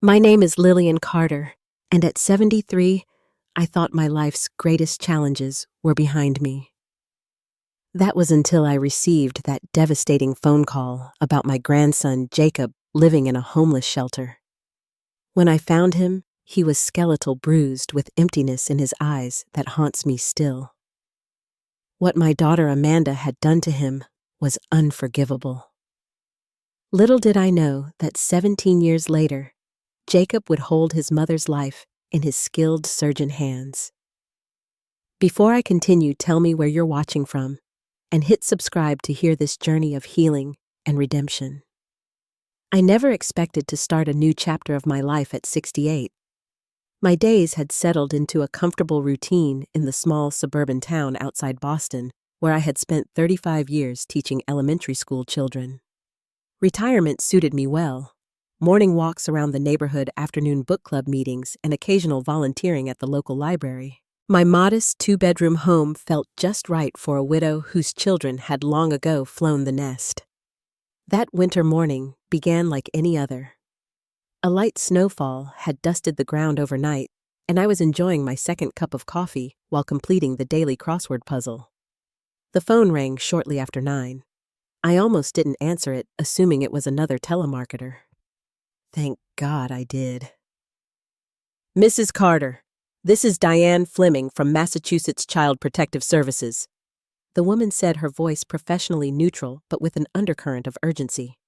My name is Lillian Carter, and at 73, I thought my life's greatest challenges were behind me. That was until I received that devastating phone call about my grandson Jacob living in a homeless shelter. When I found him, he was skeletal, bruised with emptiness in his eyes that haunts me still. What my daughter Amanda had done to him was unforgivable. Little did I know that 17 years later, Jacob would hold his mother's life in his skilled surgeon hands. Before I continue, tell me where you're watching from, and hit subscribe to hear this journey of healing and redemption. I never expected to start a new chapter of my life at 68. My days had settled into a comfortable routine in the small suburban town outside Boston, where I had spent 35 years teaching elementary school children. Retirement suited me well. Morning walks around the neighborhood, afternoon book club meetings, and occasional volunteering at the local library. My modest two-bedroom home felt just right for a widow whose children had long ago flown the nest. That winter morning began like any other. A light snowfall had dusted the ground overnight, and I was enjoying my second cup of coffee while completing the daily crossword puzzle. The phone rang shortly after 9. I almost didn't answer it, assuming it was another telemarketer. Thank God I did. Mrs. Carter, this is Diane Fleming from Massachusetts Child Protective Services. The woman said, her voice professionally neutral but with an undercurrent of urgency.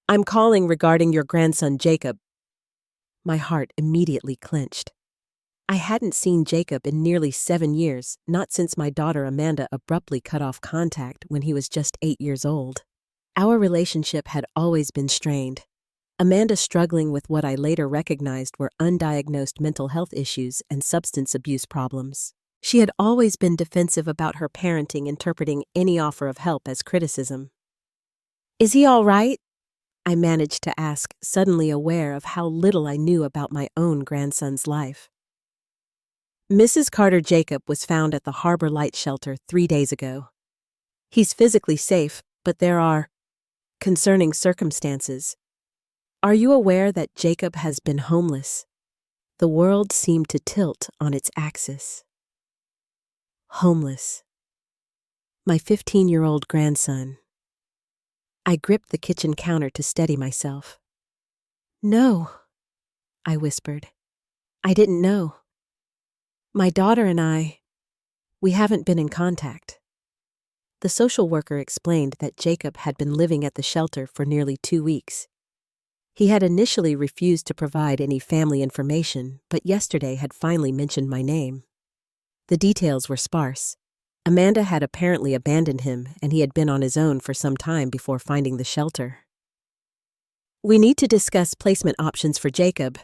I'm calling regarding your grandson Jacob. My heart immediately clenched. I hadn't seen Jacob in nearly 7 years, not since my daughter Amanda abruptly cut off contact when he was just 8 years old. Our relationship had always been strained. Amanda struggling with what I later recognized were undiagnosed mental health issues and substance abuse problems. She had always been defensive about her parenting, interpreting any offer of help as criticism. Is he all right? I managed to ask, suddenly aware of how little I knew about my own grandson's life. Mrs. Carter, Jacob was found at the Harbor Light Shelter 3 days ago. He's physically safe, but there are concerning circumstances. Are you aware that Jacob has been homeless? The world seemed to tilt on its axis. Homeless. My 15-year-old grandson. I gripped the kitchen counter to steady myself. No, I whispered. I didn't know. My daughter and we haven't been in contact. The social worker explained that Jacob had been living at the shelter for nearly 2 weeks. He had initially refused to provide any family information, but yesterday had finally mentioned my name. The details were sparse. Amanda had apparently abandoned him, and he had been on his own for some time before finding the shelter. We need to discuss placement options for Jacob,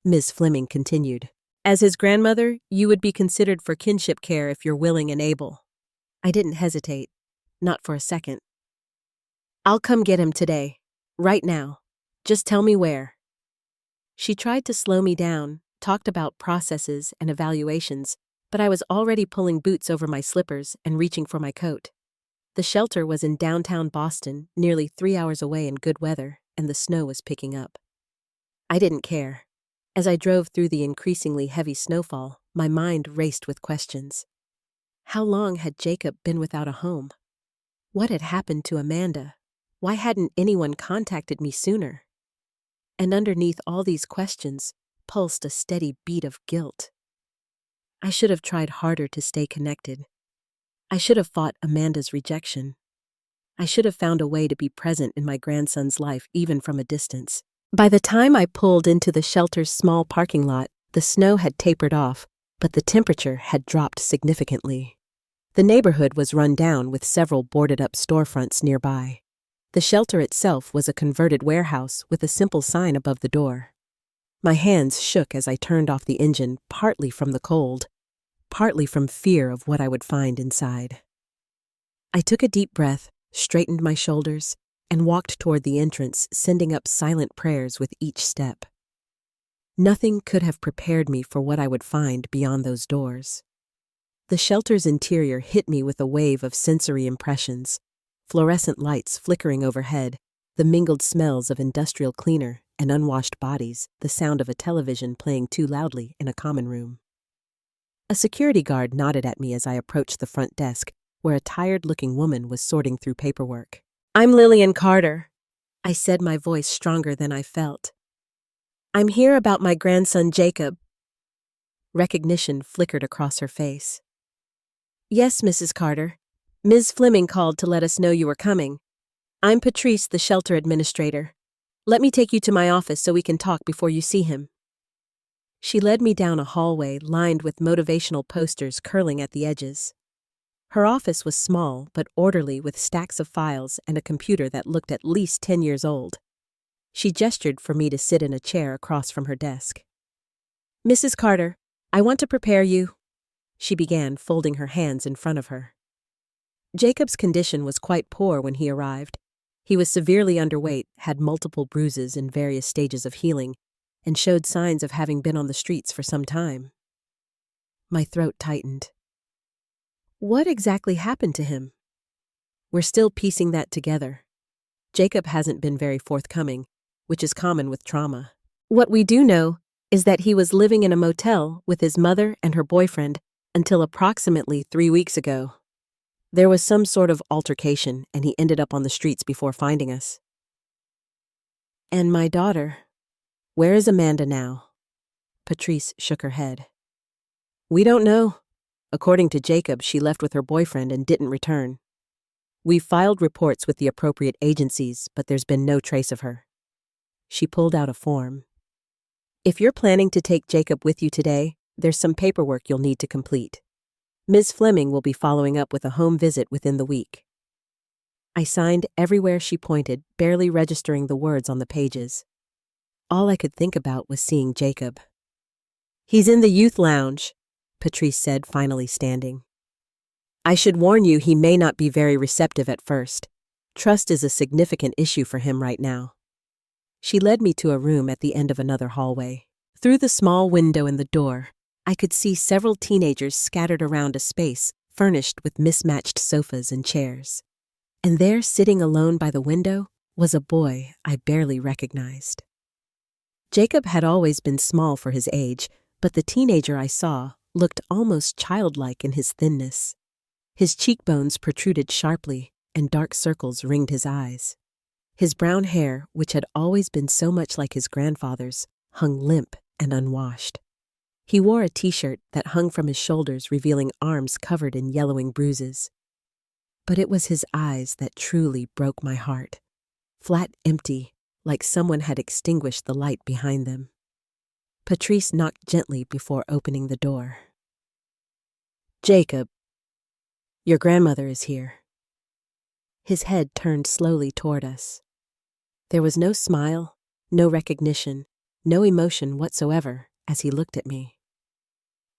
Ms. Fleming continued. As his grandmother, you would be considered for kinship care if you're willing and able. I didn't hesitate, not for a second. I'll come get him today, right now. Just tell me where. She tried to slow me down, talked about processes and evaluations, but I was already pulling boots over my slippers and reaching for my coat. The shelter was in downtown Boston, nearly 3 hours away in good weather, and the snow was picking up. I didn't care. As I drove through the increasingly heavy snowfall, my mind raced with questions. How long had Jacob been without a home? What had happened to Amanda? Why hadn't anyone contacted me sooner? And underneath all these questions pulsed a steady beat of guilt. I should have tried harder to stay connected. I should have fought Amanda's rejection. I should have found a way to be present in my grandson's life even from a distance. By the time I pulled into the shelter's small parking lot, the snow had tapered off, but the temperature had dropped significantly. The neighborhood was run down with several boarded-up storefronts nearby. The shelter itself was a converted warehouse with a simple sign above the door. My hands shook as I turned off the engine, partly from the cold, partly from fear of what I would find inside. I took a deep breath, straightened my shoulders, and walked toward the entrance, sending up silent prayers with each step. Nothing could have prepared me for what I would find beyond those doors. The shelter's interior hit me with a wave of sensory impressions: fluorescent lights flickering overhead, the mingled smells of industrial cleaner, and unwashed bodies, the sound of a television playing too loudly in a common room. A security guard nodded at me as I approached the front desk, where a tired-looking woman was sorting through paperwork. "I'm Lillian Carter," I said, my voice stronger than I felt. "I'm here about my grandson Jacob." Recognition flickered across her face. "Yes, Mrs. Carter. Ms. Fleming called to let us know you were coming. I'm Patrice, the shelter administrator. Let me take you to my office so we can talk before you see him." She led me down a hallway lined with motivational posters curling at the edges. Her office was small but orderly, with stacks of files and a computer that looked at least 10 years old. She gestured for me to sit in a chair across from her desk. "Mrs. Carter, I want to prepare you," she began, folding her hands in front of her. Jacob's condition was quite poor when he arrived. He was severely underweight, had multiple bruises in various stages of healing, and showed signs of having been on the streets for some time. My throat tightened. What exactly happened to him? We're still piecing that together. Jacob hasn't been very forthcoming, which is common with trauma. What we do know is that he was living in a motel with his mother and her boyfriend until approximately 3 weeks ago. There was some sort of altercation, and he ended up on the streets before finding us. "And my daughter, where is Amanda now?" Patrice shook her head. "We don't know. According to Jacob, she left with her boyfriend and didn't return. We've filed reports with the appropriate agencies, but there's been no trace of her." She pulled out a form. "If you're planning to take Jacob with you today, there's some paperwork you'll need to complete. Ms. Fleming will be following up with a home visit within the week." I signed everywhere she pointed, barely registering the words on the pages. All I could think about was seeing Jacob. "He's in the youth lounge," Patrice said, finally standing. "I should warn you, he may not be very receptive at first. Trust is a significant issue for him right now." She led me to a room at the end of another hallway. Through the small window in the door, I could see several teenagers scattered around a space furnished with mismatched sofas and chairs. And there, sitting alone by the window, was a boy I barely recognized. Jacob had always been small for his age, but the teenager I saw looked almost childlike in his thinness. His cheekbones protruded sharply, and dark circles ringed his eyes. His brown hair, which had always been so much like his grandfather's, hung limp and unwashed. He wore a t-shirt that hung from his shoulders, revealing arms covered in yellowing bruises. But it was his eyes that truly broke my heart. Flat, empty, like someone had extinguished the light behind them. Patrice knocked gently before opening the door. "Jacob, your grandmother is here." His head turned slowly toward us. There was no smile, no recognition, no emotion whatsoever as he looked at me.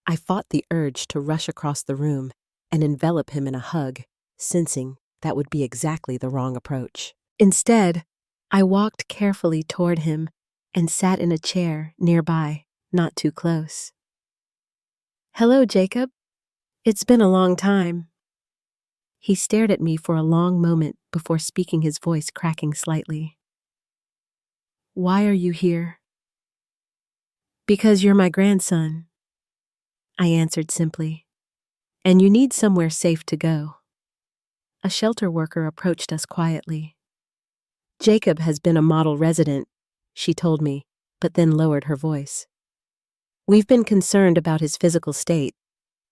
I fought the urge to rush across the room and envelop him in a hug, sensing that would be exactly the wrong approach. Instead, I walked carefully toward him and sat in a chair nearby, not too close. "Hello, Jacob. It's been a long time." He stared at me for a long moment before speaking, his voice cracking slightly. "Why are you here?" "Because you're my grandson," I answered simply. "And you need somewhere safe to go." A shelter worker approached us quietly. "Jacob has been a model resident," she told me, but then lowered her voice. "We've been concerned about his physical state.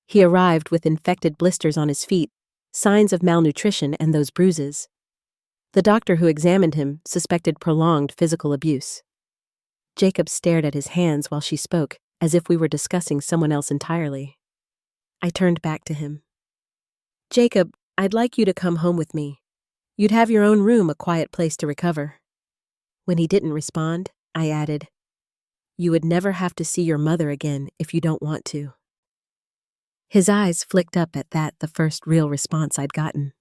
He arrived with infected blisters on his feet, signs of malnutrition, and those bruises. The doctor who examined him suspected prolonged physical abuse." Jacob stared at his hands while she spoke, as if we were discussing someone else entirely. I turned back to him. "Jacob, I'd like you to come home with me. You'd have your own room, a quiet place to recover." When he didn't respond, I added, "You would never have to see your mother again if you don't want to." His eyes flicked up at that, the first real response I'd gotten.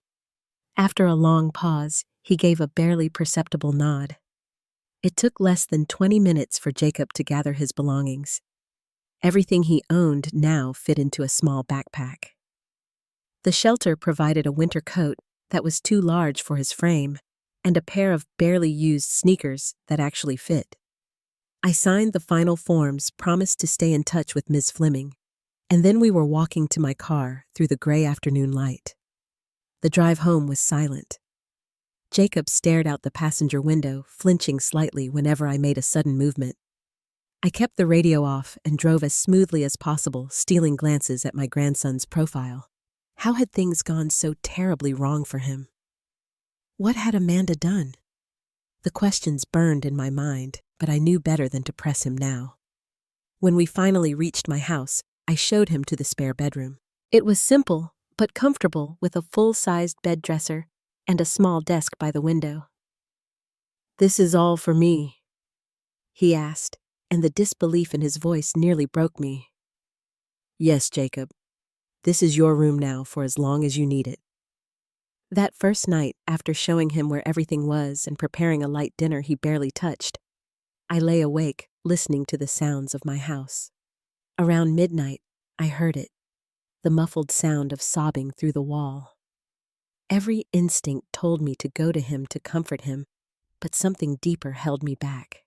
After a long pause, he gave a barely perceptible nod. It took less than 20 minutes for Jacob to gather his belongings. Everything he owned now fit into a small backpack. The shelter provided a winter coat that was too large for his frame and a pair of barely used sneakers that actually fit. I signed the final forms, promised to stay in touch with Ms. Fleming, and then we were walking to my car through the gray afternoon light. The drive home was silent. Jacob stared out the passenger window, flinching slightly whenever I made a sudden movement. I kept the radio off and drove as smoothly as possible, stealing glances at my grandson's profile. How had things gone so terribly wrong for him? What had Amanda done? The questions burned in my mind, but I knew better than to press him now. When we finally reached my house, I showed him to the spare bedroom. It was simple, but comfortable, with a full-sized bed dresser and a small desk by the window. "This is all for me?" he asked, and the disbelief in his voice nearly broke me. "Yes, Jacob. This is your room now for as long as you need it." That first night, after showing him where everything was and preparing a light dinner he barely touched, I lay awake, listening to the sounds of my house. Around midnight, I heard it, the muffled sound of sobbing through the wall. Every instinct told me to go to him to comfort him, but something deeper held me back.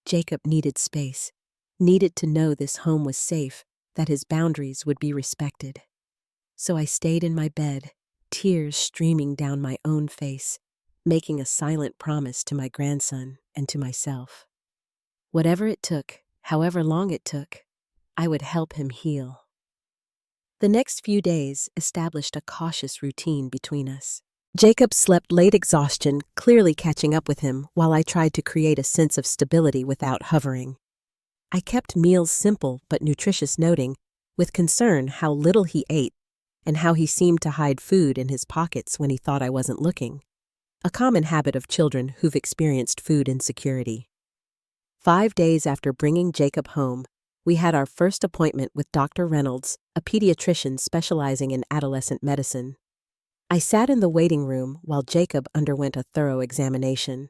Jacob needed space, needed to know this home was safe, that his boundaries would be respected. So I stayed in my bed, tears streaming down my own face, making a silent promise to my grandson and to myself. Whatever it took, however long it took, I would help him heal. The next few days established a cautious routine between us. Jacob slept late, exhaustion clearly catching up with him, while I tried to create a sense of stability without hovering. I kept meals simple but nutritious, noting with concern how little he ate and how he seemed to hide food in his pockets when he thought I wasn't looking, a common habit of children who've experienced food insecurity. 5 days after bringing Jacob home, we had our first appointment with Dr. Reynolds, a pediatrician specializing in adolescent medicine. I sat in the waiting room while Jacob underwent a thorough examination.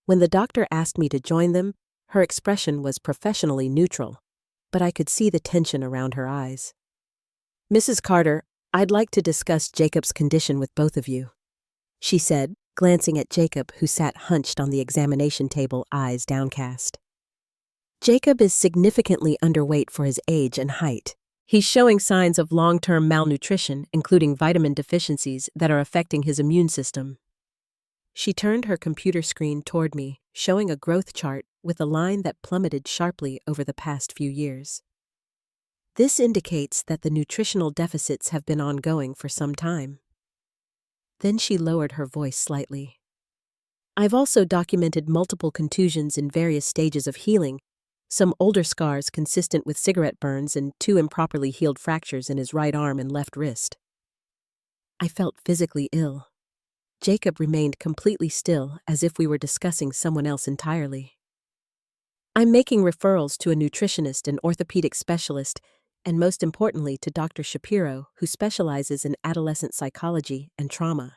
When the doctor asked me to join them, her expression was professionally neutral, but I could see the tension around her eyes. "Mrs. Carter, I'd like to discuss Jacob's condition with both of you," she said, glancing at Jacob, who sat hunched on the examination table, eyes downcast. Jacob is significantly underweight for his age and height. He's showing signs of long-term malnutrition, including vitamin deficiencies that are affecting his immune system. She turned her computer screen toward me, showing a growth chart with a line that plummeted sharply over the past few years. This indicates that the nutritional deficits have been ongoing for some time. Then she lowered her voice slightly. "I've also documented multiple contusions in various stages of healing, some older scars consistent with cigarette burns, and 2 improperly healed fractures in his right arm and left wrist." I felt physically ill. Jacob remained completely still, as if we were discussing someone else entirely. "I'm making referrals to a nutritionist and orthopedic specialist, and most importantly to Dr. Shapiro, who specializes in adolescent psychology and trauma.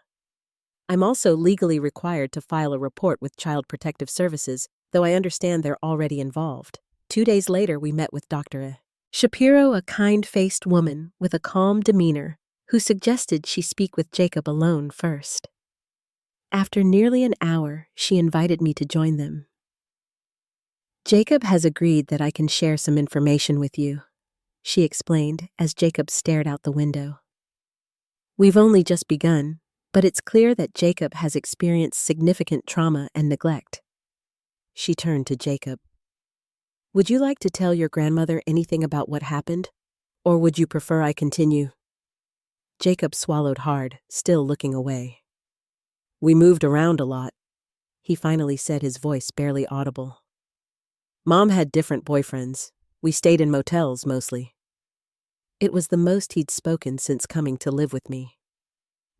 I'm also legally required to file a report with Child Protective Services, though I understand they're already involved." 2 days later, we met with Dr. Shapiro, a kind-faced woman with a calm demeanor, who suggested she speak with Jacob alone first. After nearly an hour, she invited me to join them. "Jacob has agreed that I can share some information with you," she explained as Jacob stared out the window. "We've only just begun, but it's clear that Jacob has experienced significant trauma and neglect." She turned to Jacob. "Would you like to tell your grandmother anything about what happened, or would you prefer I continue?" Jacob swallowed hard, still looking away. "We moved around a lot," he finally said, his voice barely audible. "Mom had different boyfriends. We stayed in motels mostly." It was the most he'd spoken since coming to live with me.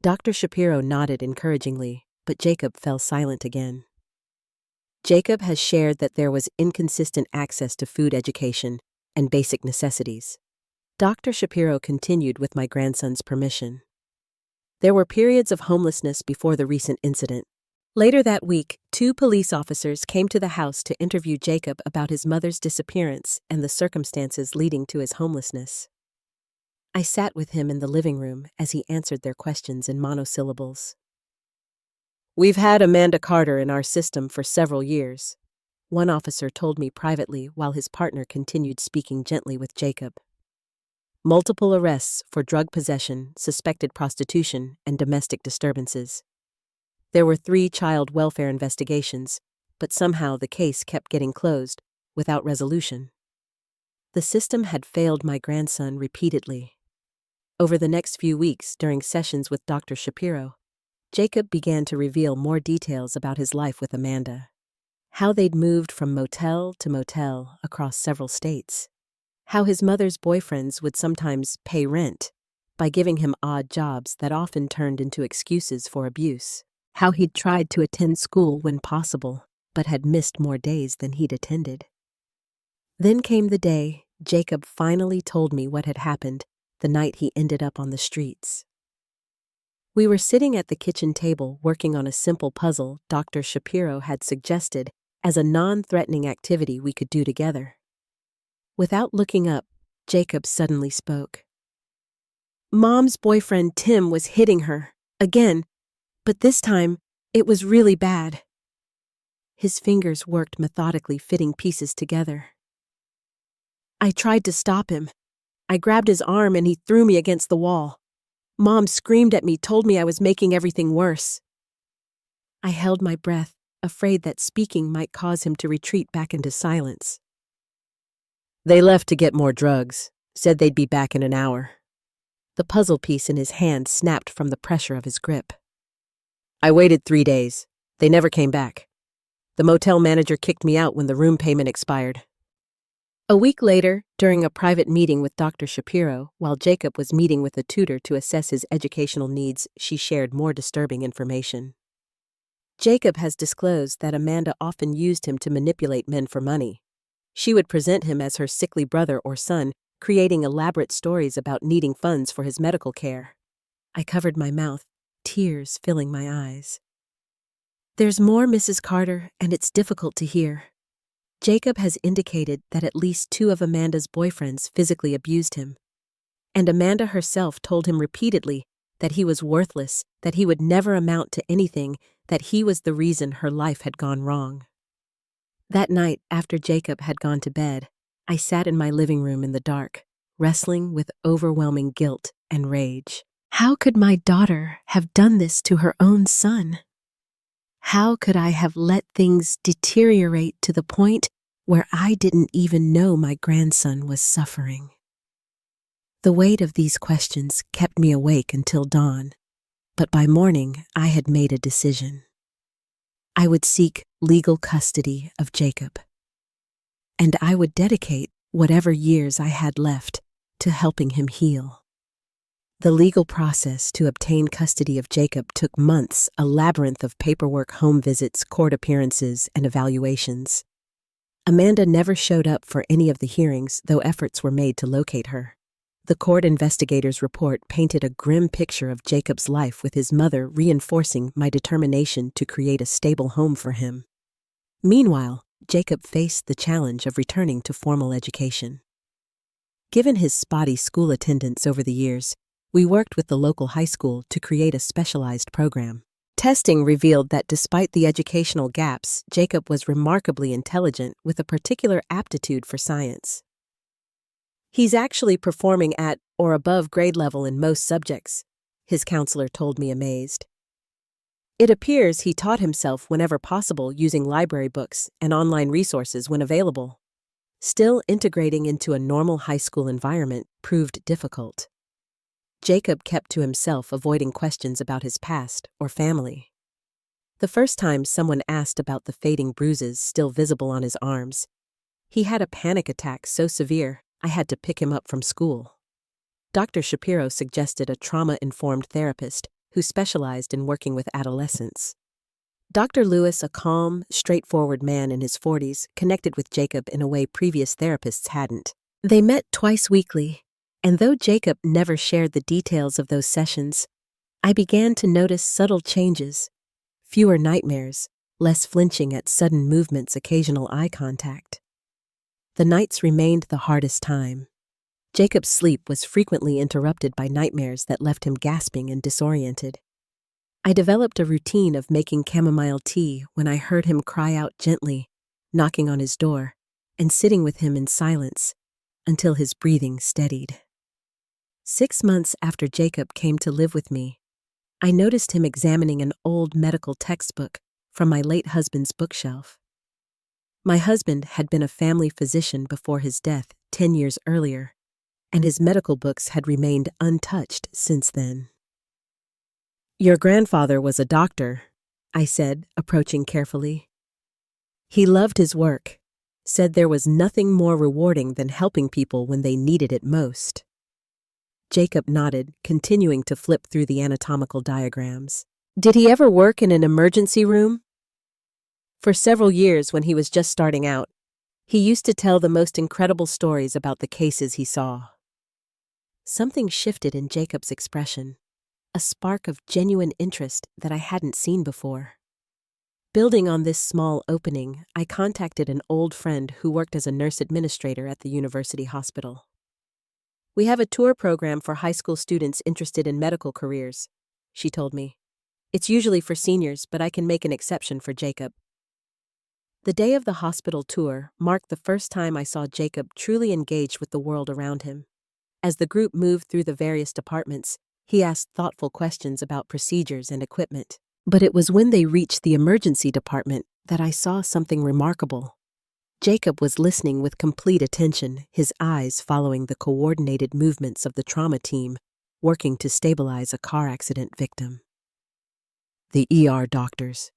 Dr. Shapiro nodded encouragingly, but Jacob fell silent again. Jacob has shared that there was inconsistent access to food education and basic necessities. Dr. Shapiro continued with my grandson's permission. "There were periods of homelessness before the recent incident. Later that week, 2 police officers came to the house to interview Jacob about his mother's disappearance and the circumstances leading to his homelessness. I sat with him in the living room as he answered their questions in monosyllables. "We've had Amanda Carter in our system for several years. one officer told me privately while his partner continued speaking gently with Jacob. Multiple arrests for drug possession, suspected prostitution, and domestic disturbances. There were 3 child welfare investigations, but somehow the case kept getting closed, without resolution. The system had failed my grandson repeatedly. Over the next few weeks, during sessions with Dr. Shapiro, Jacob began to reveal more details about his life with Amanda. How they'd moved from motel to motel across several states. How his mother's boyfriends would sometimes pay rent by giving him odd jobs that often turned into excuses for abuse. How he'd tried to attend school when possible, but had missed more days than he'd attended. Then came the day Jacob finally told me what had happened the night he ended up on the streets. We were sitting at the kitchen table working on a simple puzzle Dr. Shapiro had suggested as a non-threatening activity we could do together. Without looking up, Jacob suddenly spoke. Mom's boyfriend Tim was hitting her, again, but this time it was really bad. His fingers worked methodically, fitting pieces together. I tried to stop him. I grabbed his arm and he threw me against the wall. Mom screamed at me, told me I was making everything worse. I held my breath, afraid that speaking might cause him to retreat back into silence. They left to get more drugs, said they'd be back in an hour. The puzzle piece in his hand snapped from the pressure of his grip. I waited 3 days. They never came back. The motel manager kicked me out when the room payment expired. A week later, during a private meeting with Dr. Shapiro, while Jacob was meeting with a tutor to assess his educational needs, she shared more disturbing information. Jacob has disclosed that Amanda often used him to manipulate men for money. She would present him as her sickly brother or son, creating elaborate stories about needing funds for his medical care. I covered my mouth, tears filling my eyes. There's more, Mrs. Carter, and it's difficult to hear. Jacob has indicated that at least 2 of Amanda's boyfriends physically abused him. And Amanda herself told him repeatedly that he was worthless, that he would never amount to anything, that he was the reason her life had gone wrong. That night, after Jacob had gone to bed, I sat in my living room in the dark, wrestling with overwhelming guilt and rage. How could my daughter have done this to her own son? How could I have let things deteriorate to the point where I didn't even know my grandson was suffering? The weight of these questions kept me awake until dawn, but by morning I had made a decision. I would seek legal custody of Jacob, and I would dedicate whatever years I had left to helping him heal. The legal process to obtain custody of Jacob took months, a labyrinth of paperwork, home visits, court appearances, and evaluations. Amanda never showed up for any of the hearings, though efforts were made to locate her. The court investigator's report painted a grim picture of Jacob's life, with his mother reinforcing my determination to create a stable home for him. Meanwhile, Jacob faced the challenge of returning to formal education. Given his spotty school attendance over the years, we worked with the local high school to create a specialized program. Testing revealed that despite the educational gaps, Jacob was remarkably intelligent with a particular aptitude for science. He's actually performing at or above grade level in most subjects, his counselor told me, amazed. It appears he taught himself whenever possible, using library books and online resources when available. Still, integrating into a normal high school environment proved difficult. Jacob kept to himself, avoiding questions about his past or family. The first time someone asked about the fading bruises still visible on his arms, he had a panic attack so severe I had to pick him up from school. Dr. Shapiro suggested a trauma-informed therapist who specialized in working with adolescents. Dr. Lewis, a calm, straightforward man in his 40s, connected with Jacob in a way previous therapists hadn't. They met twice weekly, and though Jacob never shared the details of those sessions, I began to notice subtle changes. Fewer nightmares, less flinching at sudden movements, occasional eye contact. The nights remained the hardest time. Jacob's sleep was frequently interrupted by nightmares that left him gasping and disoriented. I developed a routine of making chamomile tea when I heard him cry out gently, knocking on his door, and sitting with him in silence until his breathing steadied. 6 months after Jacob came to live with me, I noticed him examining an old medical textbook from my late husband's bookshelf. My husband had been a family physician before his death 10 years earlier, and his medical books had remained untouched since then. "Your grandfather was a doctor," I said, approaching carefully. "He loved his work, said there was nothing more rewarding than helping people when they needed it most." Jacob nodded, continuing to flip through the anatomical diagrams. "Did he ever work in an emergency room?" "For several years when he was just starting out. He used to tell the most incredible stories about the cases he saw." Something shifted in Jacob's expression, a spark of genuine interest that I hadn't seen before. Building on this small opening, I contacted an old friend who worked as a nurse administrator at the university hospital. "We have a tour program for high school students interested in medical careers," she told me. "It's usually for seniors, but I can make an exception for Jacob." The day of the hospital tour marked the first time I saw Jacob truly engaged with the world around him. As the group moved through the various departments, he asked thoughtful questions about procedures and equipment. But it was when they reached the emergency department that I saw something remarkable. Jacob was listening with complete attention, his eyes following the coordinated movements of the trauma team working to stabilize a car accident victim. "The ER doctors,"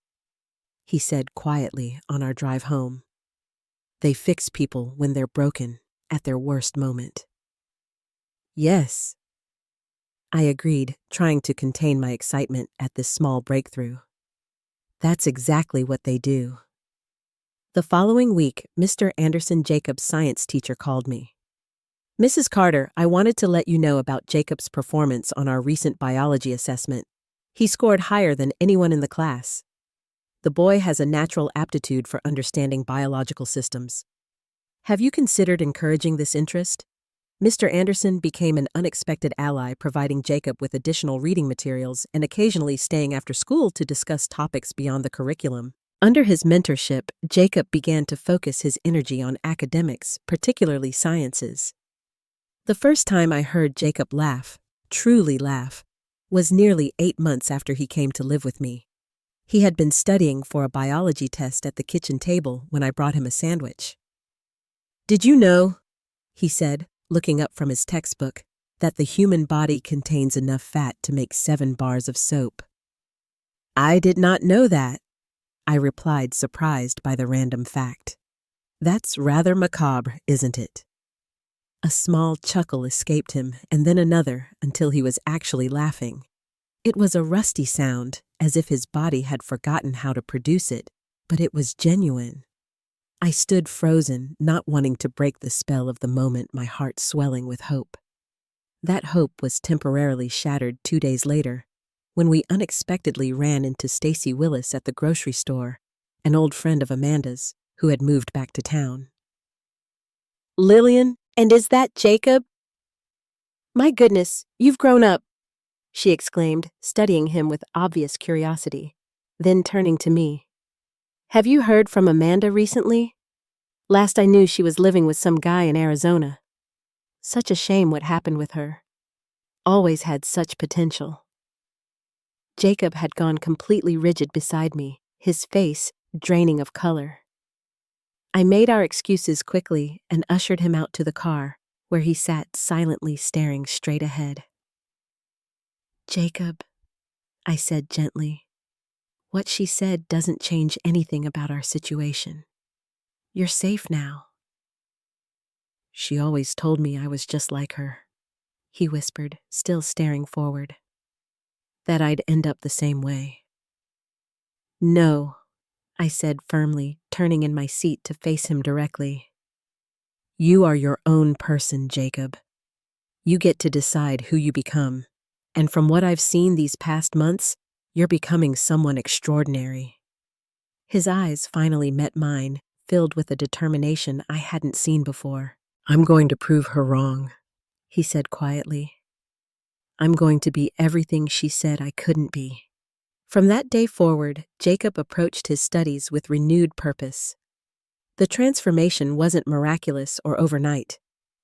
he said quietly on our drive home. "They fix people when they're broken, at their worst moment." "Yes," I agreed, trying to contain my excitement at this small breakthrough. "That's exactly what they do." The following week, Mr. Anderson Jacob's science teacher called me. "Mrs. Carter, I wanted to let you know about Jacob's performance on our recent biology assessment. He scored higher than anyone in the class. The boy has a natural aptitude for understanding biological systems. Have you considered encouraging this interest?" Mr. Anderson became an unexpected ally, providing Jacob with additional reading materials and occasionally staying after school to discuss topics beyond the curriculum. Under his mentorship, Jacob began to focus his energy on academics, particularly sciences. The first time I heard Jacob laugh, truly laugh, was nearly 8 months after he came to live with me. He had been studying for a biology test at the kitchen table when I brought him a sandwich. "Did you know," he said, looking up from his textbook, "that the human body contains enough fat to make 7 bars of soap?" "I did not know that," I replied, surprised by the random fact. "That's rather macabre, isn't it?" A small chuckle escaped him, and then another, until he was actually laughing. It was a rusty sound, as if his body had forgotten how to produce it, but it was genuine. I stood frozen, not wanting to break the spell of the moment, my heart swelling with hope. That hope was temporarily shattered 2 days later, when we unexpectedly ran into Stacy Willis at the grocery store, an old friend of Amanda's, who had moved back to town. "Lillian, and is that Jacob? My goodness, you've grown up," she exclaimed, studying him with obvious curiosity, then turning to me. "Have you heard from Amanda recently? Last I knew, she was living with some guy in Arizona. Such a shame what happened with her. Always had such potential." Jacob had gone completely rigid beside me, his face draining of color. I made our excuses quickly and ushered him out to the car, where he sat silently staring straight ahead. "Jacob," I said gently, "what she said doesn't change anything about our situation. You're safe now." "She always told me I was just like her," he whispered, still staring forward. "That I'd end up the same way." "No," I said firmly, turning in my seat to face him directly. "You are your own person, Jacob. You get to decide who you become, and from what I've seen these past months, you're becoming someone extraordinary." His eyes finally met mine, filled with a determination I hadn't seen before. "I'm going to prove her wrong," he said quietly. "I'm going to be everything she said I couldn't be." From that day forward, Jacob approached his studies with renewed purpose. The transformation wasn't miraculous or overnight.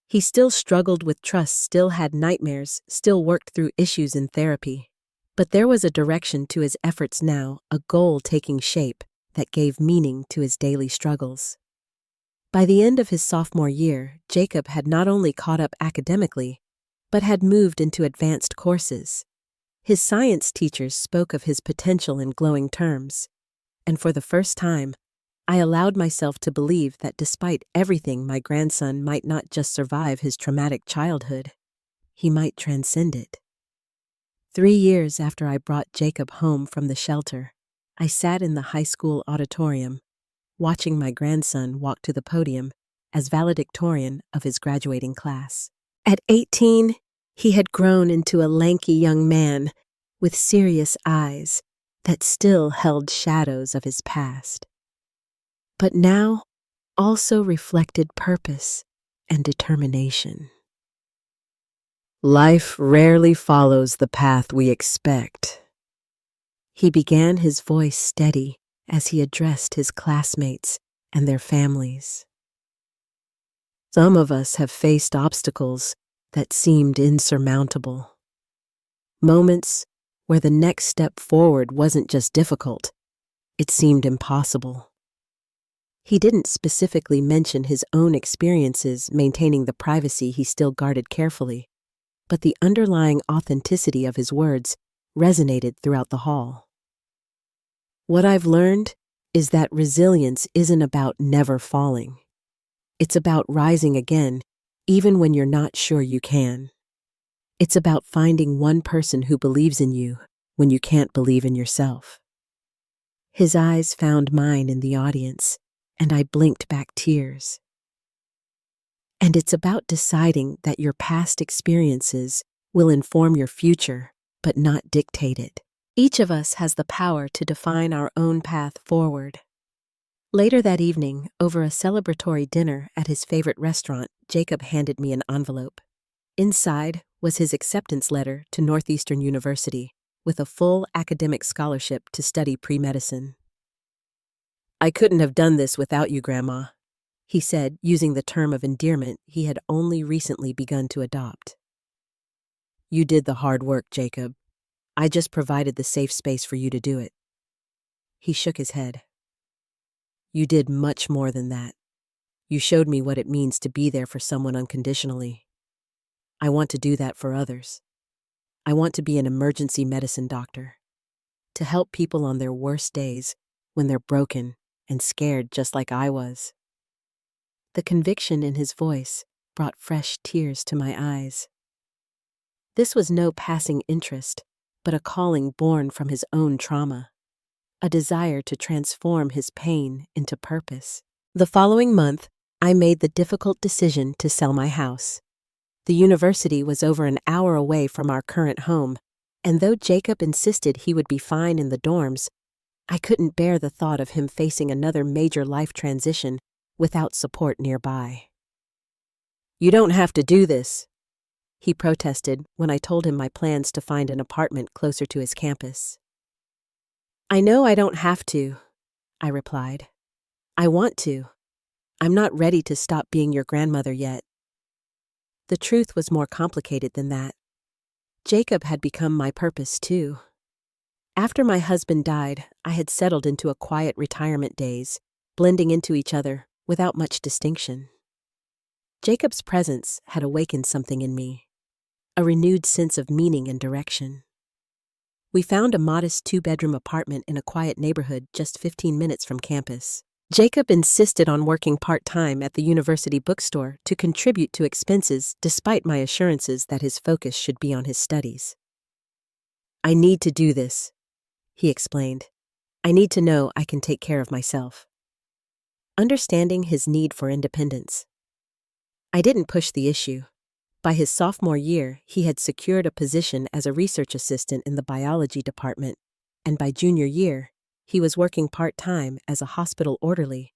He still struggled with trust, still had nightmares, still worked through issues in therapy. But there was a direction to his efforts now, a goal taking shape that gave meaning to his daily struggles. By the end of his sophomore year, Jacob had not only caught up academically, but had moved into advanced courses. His science teachers spoke of his potential in glowing terms, and for the first time, I allowed myself to believe that despite everything, my grandson might not just survive his traumatic childhood, he might transcend it. 3 years after I brought Jacob home from the shelter, I sat in the high school auditorium, watching my grandson walk to the podium as valedictorian of his graduating class. At 18, he had grown into a lanky young man with serious eyes that still held shadows of his past, but now also reflected purpose and determination. Life rarely follows the path we expect. He began, his voice steady as he addressed his classmates and their families. Some of us have faced obstacles that seemed insurmountable. Moments where the next step forward wasn't just difficult, it seemed impossible. He didn't specifically mention his own experiences, maintaining the privacy he still guarded carefully, but the underlying authenticity of his words resonated throughout the hall. What I've learned is that resilience isn't about never falling. It's about rising again, even when you're not sure you can. It's about finding one person who believes in you when you can't believe in yourself. His eyes found mine in the audience, and I blinked back tears. And it's about deciding that your past experiences will inform your future, but not dictate it. Each of us has the power to define our own path forward. Later that evening, over a celebratory dinner at his favorite restaurant, Jacob handed me an envelope. Inside was his acceptance letter to Northeastern University, with a full academic scholarship to study pre-medicine. "I couldn't have done this without you, Grandma," he said, using the term of endearment he had only recently begun to adopt. "You did the hard work, Jacob. I just provided the safe space for you to do it." He shook his head. "You did much more than that. You showed me what it means to be there for someone unconditionally. I want to do that for others. I want to be an emergency medicine doctor, to help people on their worst days when they're broken and scared just like I was." The conviction in his voice brought fresh tears to my eyes. This was no passing interest, but a calling born from his own trauma, a desire to transform his pain into purpose. The following month, I made the difficult decision to sell my house. The university was over an hour away from our current home, and though Jacob insisted he would be fine in the dorms, I couldn't bear the thought of him facing another major life transition without support nearby. "You don't have to do this," he protested when I told him my plans to find an apartment closer to his campus. "I know I don't have to," I replied. "I want to. I'm not ready to stop being your grandmother yet." The truth was more complicated than that. Jacob had become my purpose too. After my husband died, I had settled into a quiet retirement days, blending into each other without much distinction. Jacob's presence had awakened something in me, a renewed sense of meaning and direction. We found a modest 2-bedroom apartment in a quiet neighborhood just 15 minutes from campus. Jacob insisted on working part-time at the university bookstore to contribute to expenses despite my assurances that his focus should be on his studies. "I need to do this," he explained. "I need to know I can take care of myself." Understanding his need for independence, I didn't push the issue. By his sophomore year, he had secured a position as a research assistant in the biology department, and by junior year, he was working part-time as a hospital orderly,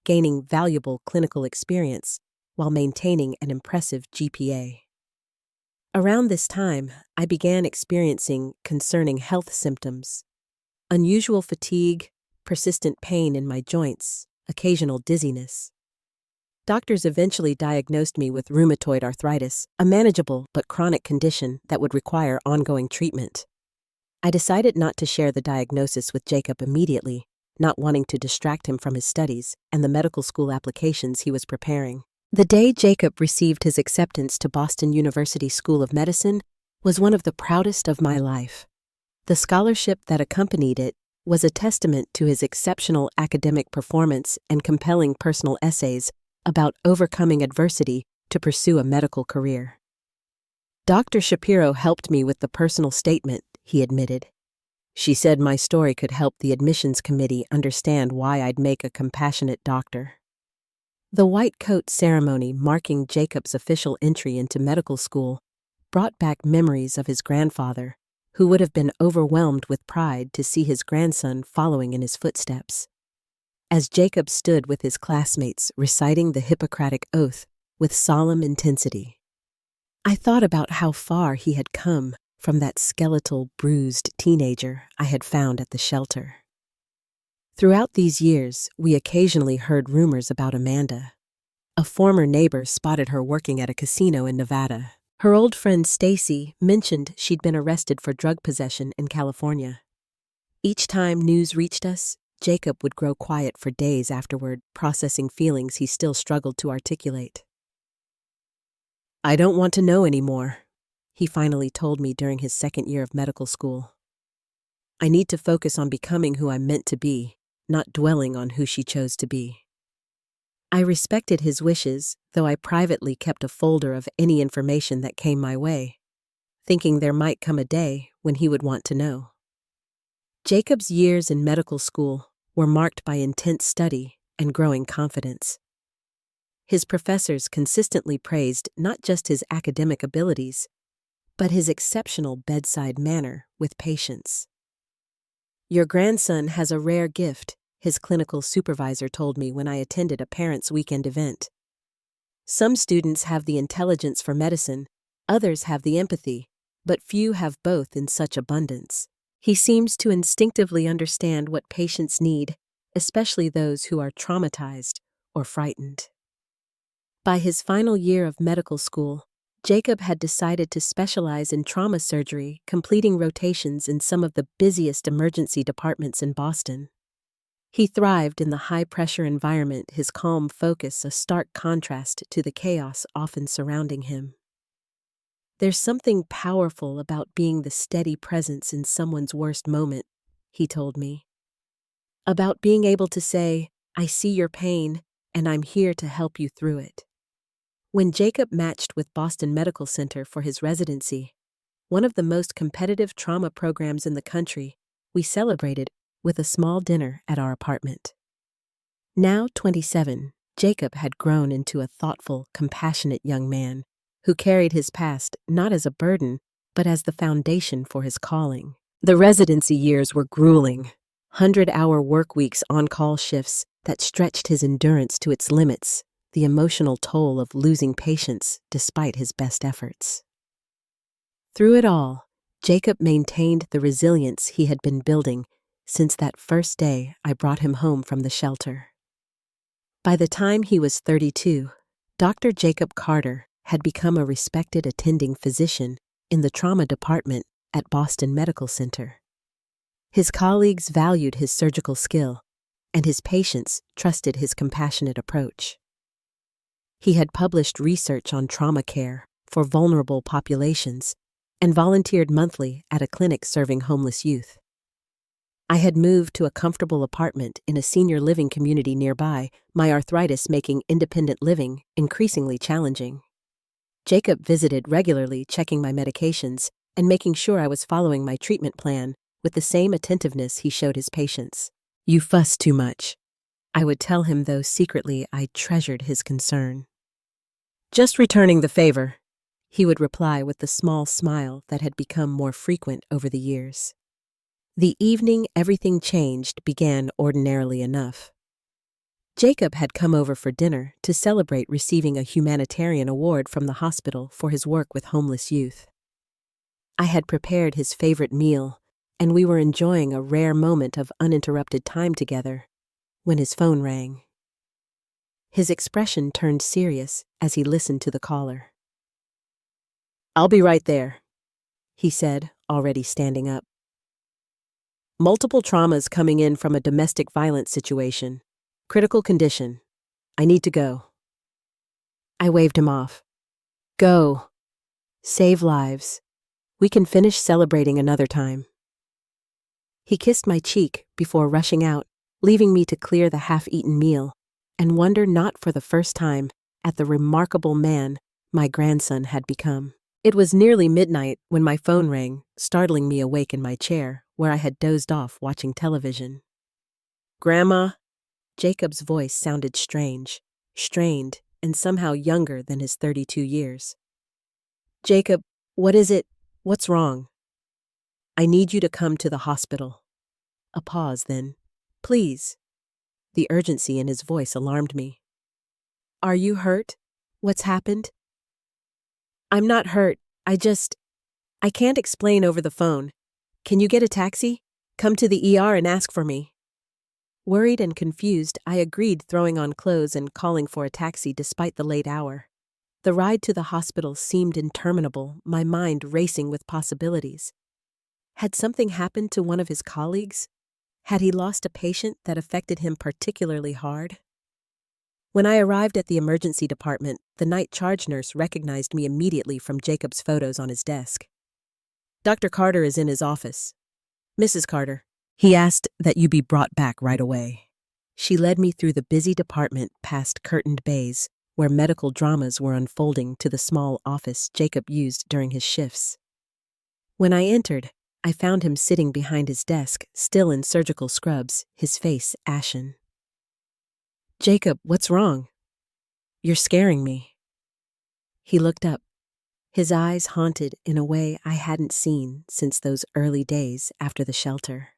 gaining valuable clinical experience while maintaining an impressive GPA. Around this time, I began experiencing concerning health symptoms: unusual fatigue, persistent pain in my joints, occasional dizziness. Doctors eventually diagnosed me with rheumatoid arthritis, a manageable but chronic condition that would require ongoing treatment. I decided not to share the diagnosis with Jacob immediately, not wanting to distract him from his studies and the medical school applications he was preparing. The day Jacob received his acceptance to Boston University School of Medicine was one of the proudest of my life. The scholarship that accompanied it was a testament to his exceptional academic performance and compelling personal essays about overcoming adversity to pursue a medical career. Dr. Shapiro helped me with the personal statement, he admitted. She said my story could help the admissions committee understand why I'd make a compassionate doctor. The white coat ceremony marking Jacob's official entry into medical school brought back memories of his grandfather, who would have been overwhelmed with pride to see his grandson following in his footsteps. As Jacob stood with his classmates reciting the Hippocratic Oath with solemn intensity, I thought about how far he had come from that skeletal, bruised teenager I had found at the shelter. Throughout these years, we occasionally heard rumors about Amanda. A former neighbor spotted her working at a casino in Nevada. Her old friend Stacy mentioned she'd been arrested for drug possession in California. Each time news reached us, Jacob would grow quiet for days afterward, processing feelings he still struggled to articulate. "I don't want to know anymore," he finally told me during his second year of medical school. "I need to focus on becoming who I'm meant to be, not dwelling on who she chose to be." I respected his wishes, though I privately kept a folder of any information that came my way, thinking there might come a day when he would want to know. Jacob's years in medical school were marked by intense study and growing confidence. His professors consistently praised not just his academic abilities, but his exceptional bedside manner with patients. "Your grandson has a rare gift," his clinical supervisor told me when I attended a parents' weekend event. "Some students have the intelligence for medicine, others have the empathy, but few have both in such abundance. He seems to instinctively understand what patients need, especially those who are traumatized or frightened." By his final year of medical school, Jacob had decided to specialize in trauma surgery, completing rotations in some of the busiest emergency departments in Boston. He thrived in the high-pressure environment, his calm focus a stark contrast to the chaos often surrounding him. "There's something powerful about being the steady presence in someone's worst moment," he told me. "About being able to say, 'I see your pain, and I'm here to help you through it.'" When Jacob matched with Boston Medical Center for his residency, one of the most competitive trauma programs in the country, we celebrated with a small dinner at our apartment. Now 27, Jacob had grown into a thoughtful, compassionate young man who carried his past not as a burden, but as the foundation for his calling. The residency years were grueling, 100-hour work weeks, on-call shifts that stretched his endurance to its limits, the emotional toll of losing patients despite his best efforts. Through it all, Jacob maintained the resilience he had been building since that first day I brought him home from the shelter. By the time he was 32, Dr. Jacob Carter had become a respected attending physician in the trauma department at Boston Medical Center. His colleagues valued his surgical skill, and his patients trusted his compassionate approach. He had published research on trauma care for vulnerable populations and volunteered monthly at a clinic serving homeless youth. I had moved to a comfortable apartment in a senior living community nearby, my arthritis making independent living increasingly challenging. Jacob visited regularly, checking my medications and making sure I was following my treatment plan with the same attentiveness he showed his patients. "You fuss too much," I would tell him, though secretly I treasured his concern. "Just returning the favor," he would reply with the small smile that had become more frequent over the years. The evening everything changed began ordinarily enough. Jacob had come over for dinner to celebrate receiving a humanitarian award from the hospital for his work with homeless youth. I had prepared his favorite meal, and we were enjoying a rare moment of uninterrupted time together when his phone rang. His expression turned serious as he listened to the caller. "I'll be right there," he said, already standing up. "Multiple traumas coming in from a domestic violence situation. Critical condition. I need to go." I waved him off. "Go. Save lives. We can finish celebrating another time." He kissed my cheek before rushing out, leaving me to clear the half-eaten meal and wonder not for the first time at the remarkable man my grandson had become. It was nearly midnight when my phone rang, startling me awake in my chair, where I had dozed off watching television. "Grandma?" Jacob's voice sounded strange, strained, and somehow younger than his 32 years. "Jacob, what is it? What's wrong?" "I need you to come to the hospital." A pause, then, "Please." The urgency in his voice alarmed me. "Are you hurt? What's happened?" "I'm not hurt. I can't explain over the phone. Can you get a taxi? Come to the ER and ask for me." Worried and confused, I agreed, throwing on clothes and calling for a taxi despite the late hour. The ride to the hospital seemed interminable, my mind racing with possibilities. Had something happened to one of his colleagues? Had he lost a patient that affected him particularly hard? When I arrived at the emergency department, the night charge nurse recognized me immediately from Jacob's photos on his desk. "Dr. Carter is in his office." "Mrs. Carter, he asked that you be brought back right away." She led me through the busy department past curtained bays, where medical dramas were unfolding, to the small office Jacob used during his shifts. When I entered, I found him sitting behind his desk, still in surgical scrubs, his face ashen. "Jacob, what's wrong? You're scaring me." He looked up, his eyes haunted in a way I hadn't seen since those early days after the shelter.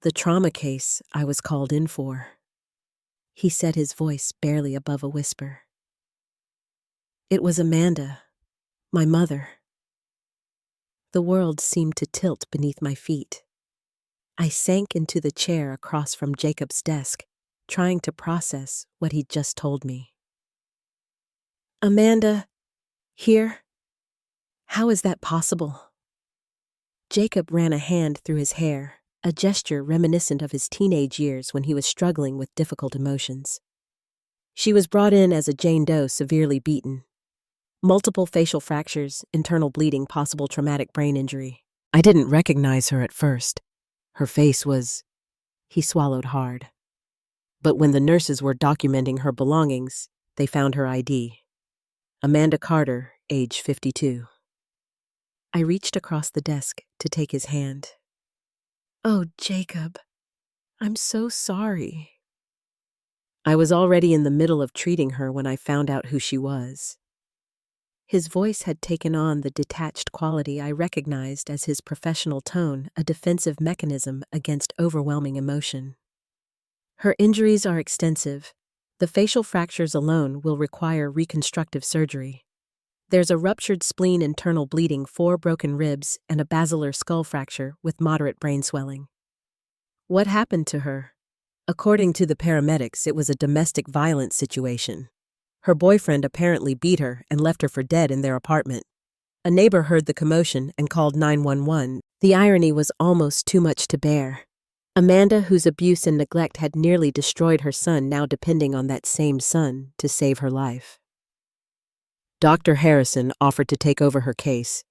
"The trauma case I was called in for," he said, his voice barely above a whisper. "It was Amanda, my mother." The world seemed to tilt beneath my feet. I sank into the chair across from Jacob's desk, trying to process what he'd just told me. "Amanda, here? How is that possible?" Jacob ran a hand through his hair, a gesture reminiscent of his teenage years when he was struggling with difficult emotions. "She was brought in as a Jane Doe, severely beaten. Multiple facial fractures, internal bleeding, possible traumatic brain injury. I didn't recognize her at first. Her face was..." He swallowed hard. "But when the nurses were documenting her belongings, they found her ID. Amanda Carter, age 52. I reached across the desk to take his hand. "Oh, Jacob, I'm so sorry." I was already in the middle of treating her when I found out who she was. His voice had taken on the detached quality I recognized as his professional tone, a defensive mechanism against overwhelming emotion. "Her injuries are extensive. The facial fractures alone will require reconstructive surgery. There's a ruptured spleen, internal bleeding, 4 broken ribs, and a basilar skull fracture with moderate brain swelling." "What happened to her?" "According to the paramedics, it was a domestic violence situation. Her boyfriend apparently beat her and left her for dead in their apartment. A neighbor heard the commotion and called 911. The irony was almost too much to bear. Amanda, whose abuse and neglect had nearly destroyed her son, now depending on that same son to save her life. Dr. Harrison offered to take over her case,"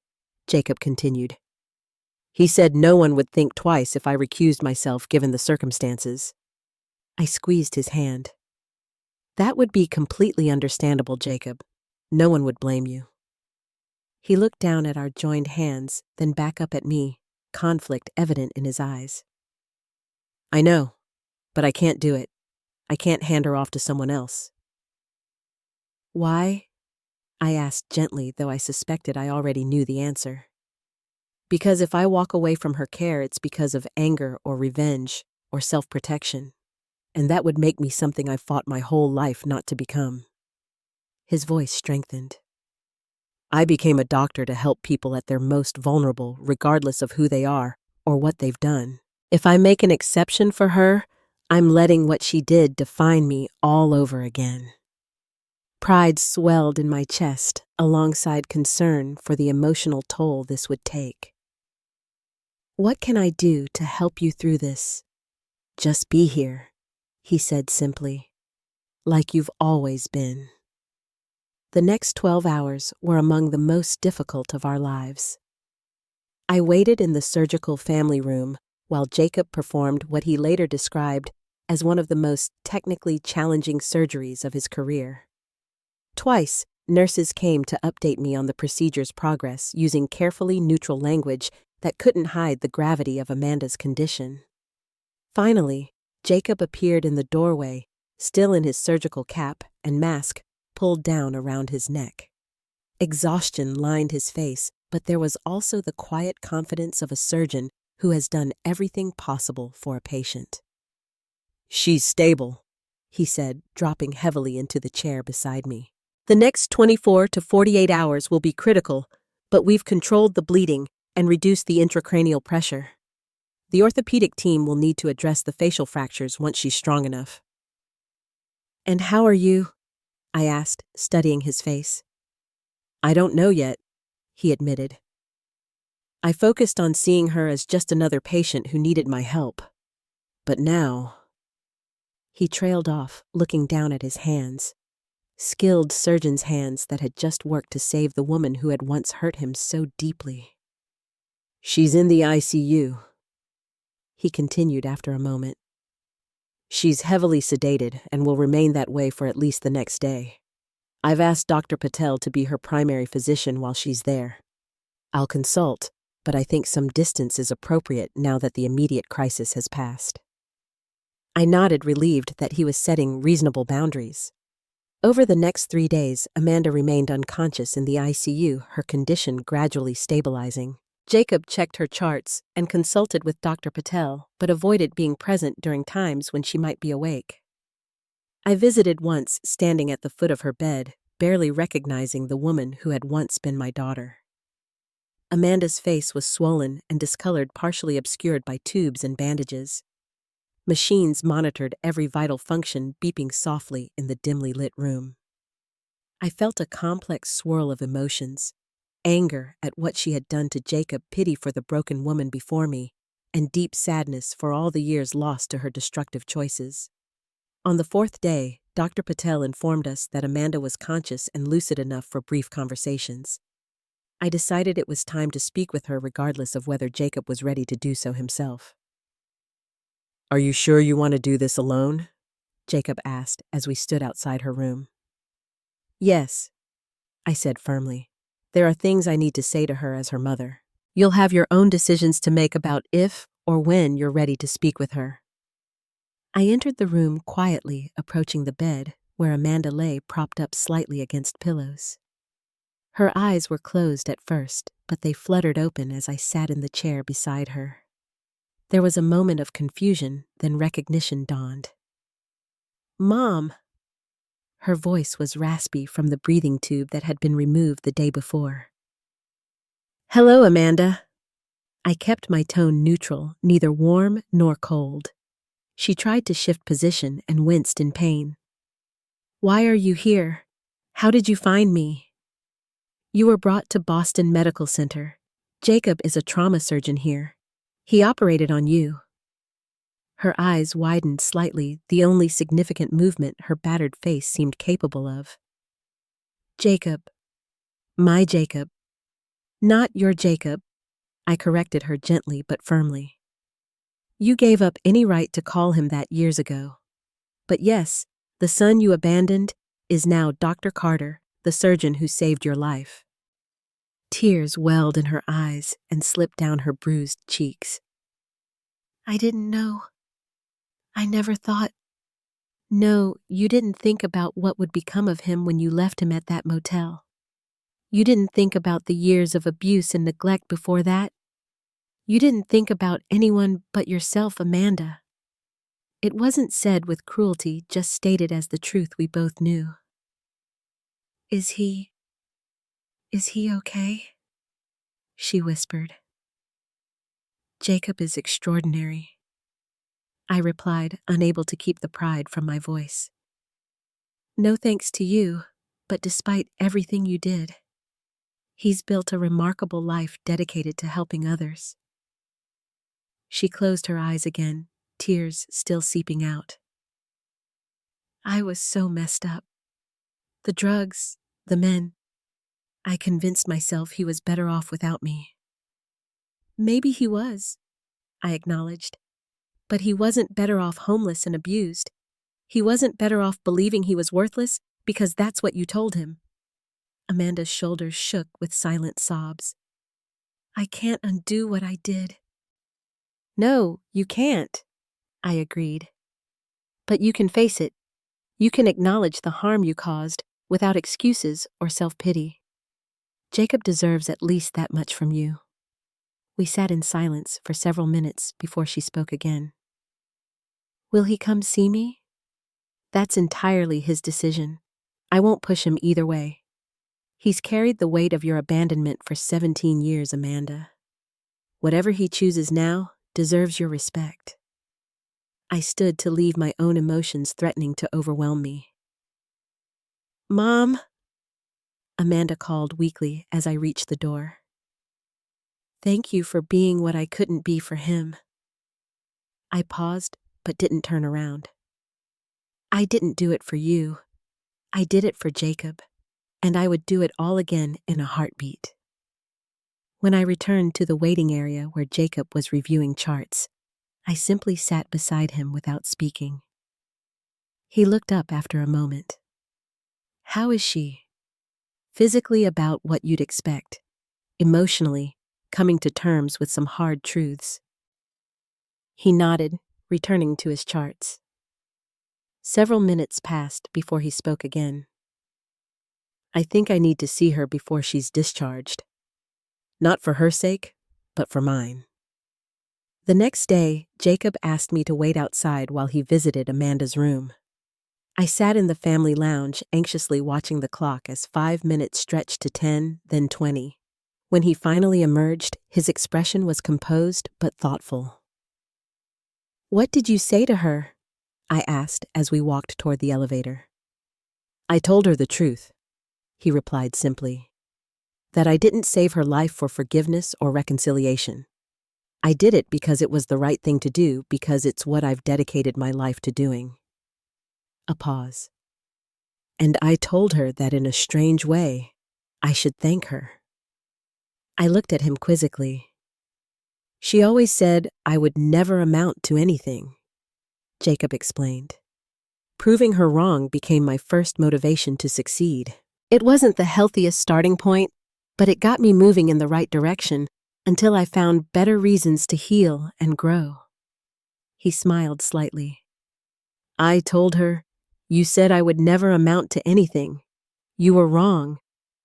Jacob continued. "He said no one would think twice if I recused myself given the circumstances." I squeezed his hand. "That would be completely understandable, Jacob. No one would blame you." He looked down at our joined hands, then back up at me, conflict evident in his eyes. "I know, but I can't do it. I can't hand her off to someone else." "Why?" I asked gently, though I suspected I already knew the answer. "Because if I walk away from her care, it's because of anger or revenge or self-protection. And that would make me something I've fought my whole life not to become." His voice strengthened. "I became a doctor to help people at their most vulnerable, regardless of who they are or what they've done. If I make an exception for her, I'm letting what she did define me all over again. Pride swelled in my chest alongside concern for the emotional toll this would take. What can I do to help you through this? Just be here, he said simply, like you've always been. The next 12 hours were among the most difficult of our lives. I waited in the surgical family room while Jacob performed what he later described as one of the most technically challenging surgeries of his career. Twice, nurses came to update me on the procedure's progress using carefully neutral language that couldn't hide the gravity of Amanda's condition. Finally, Jacob appeared in the doorway, still in his surgical cap and mask pulled down around his neck. Exhaustion lined his face, but there was also the quiet confidence of a surgeon who has done everything possible for a patient. "She's stable," he said, dropping heavily into the chair beside me. "The next 24 to 48 hours will be critical, but we've controlled the bleeding and reduced the intracranial pressure. The orthopedic team will need to address the facial fractures once she's strong enough." "And how are you?" I asked, studying his face. "I don't know yet," he admitted. "I focused on seeing her as just another patient who needed my help. But now—" He trailed off, looking down at his hands. Skilled surgeon's hands that had just worked to save the woman who had once hurt him so deeply. "She's in the ICU," he continued after a moment. "She's heavily sedated and will remain that way for at least the next day. I've asked Dr. Patel to be her primary physician while she's there. I'll consult, but I think some distance is appropriate now that the immediate crisis has passed." I nodded, relieved that he was setting reasonable boundaries. Over the next 3 days, Amanda remained unconscious in the ICU, her condition gradually stabilizing. Jacob checked her charts and consulted with Dr. Patel, but avoided being present during times when she might be awake. I visited once, standing at the foot of her bed, barely recognizing the woman who had once been my daughter. Amanda's face was swollen and discolored, partially obscured by tubes and bandages. Machines monitored every vital function, beeping softly in the dimly lit room. I felt a complex swirl of emotions: anger at what she had done to Jacob, pity for the broken woman before me, and deep sadness for all the years lost to her destructive choices. On the 4th day, Dr. Patel informed us that Amanda was conscious and lucid enough for brief conversations. I decided it was time to speak with her regardless of whether Jacob was ready to do so himself. "Are you sure you want to do this alone?" Jacob asked as we stood outside her room. "Yes," I said firmly. "There are things I need to say to her as her mother. You'll have your own decisions to make about if or when you're ready to speak with her." I entered the room quietly, approaching the bed, where Amanda lay propped up slightly against pillows. Her eyes were closed at first, but they fluttered open as I sat in the chair beside her. There was a moment of confusion, then recognition dawned. "Mom!" Her voice was raspy from the breathing tube that had been removed the day before. "Hello, Amanda." I kept my tone neutral, neither warm nor cold. She tried to shift position and winced in pain. "Why are you here? How did you find me?" "You were brought to Boston Medical Center. Jacob is a trauma surgeon here. He operated on you." Her eyes widened slightly, the only significant movement her battered face seemed capable of. "Jacob. My Jacob. Not your Jacob," I corrected her gently but firmly. "You gave up any right to call him that years ago. But yes, the son you abandoned is now Dr. Carter, the surgeon who saved your life." Tears welled in her eyes and slipped down her bruised cheeks. "I didn't know. I never thought—" "No, you didn't think about what would become of him when you left him at that motel. You didn't think about the years of abuse and neglect before that. You didn't think about anyone but yourself, Amanda." It wasn't said with cruelty, just stated as the truth we both knew. Is he okay?" she whispered. "Jacob is extraordinary. I replied, unable to keep the pride from my voice. No thanks to you, but despite everything you did, he's built a remarkable life dedicated to helping others. She closed her eyes again, tears still seeping out. I was so messed up. The drugs, the men. I convinced myself he was better off without me. Maybe he was, I acknowledged. But he wasn't better off homeless and abused. He wasn't better off believing he was worthless because that's what you told him. Amanda's shoulders shook with silent sobs. I can't undo what I did. No, you can't, I agreed. But you can face it. You can acknowledge the harm you caused without excuses or self-pity. Jacob deserves at least that much from you. We sat in silence for several minutes before she spoke again. Will he come see me? That's entirely his decision. I won't push him either way. He's carried the weight of your abandonment for 17 years, Amanda. Whatever he chooses now deserves your respect. I stood to leave my own emotions threatening to overwhelm me. Mom, Amanda called weakly as I reached the door. Thank you for being what I couldn't be for him. I paused, but didn't turn around. I didn't do it for you. I did it for Jacob, and I would do it all again in a heartbeat. When I returned to the waiting area where Jacob was reviewing charts, I simply sat beside him without speaking. He looked up after a moment. How is she? Physically about what you'd expect. Emotionally, coming to terms with some hard truths. He nodded, returning to his charts. Several minutes passed before he spoke again. I think I need to see her before she's discharged. Not for her sake, but for mine. The next day, Jacob asked me to wait outside while he visited Amanda's room. I sat in the family lounge anxiously watching the clock as 5 minutes stretched to 10, then 20. When he finally emerged, his expression was composed but thoughtful. What did you say to her? I asked as we walked toward the elevator. I told her the truth, he replied simply. That I didn't save her life for forgiveness or reconciliation. I did it because it was the right thing to do, because it's what I've dedicated my life to doing. A pause. And I told her that in a strange way, I should thank her. I looked at him quizzically. She always said I would never amount to anything, Jacob explained. Proving her wrong became my first motivation to succeed. It wasn't the healthiest starting point, but it got me moving in the right direction until I found better reasons to heal and grow. He smiled slightly. I told her, you said I would never amount to anything. You were wrong,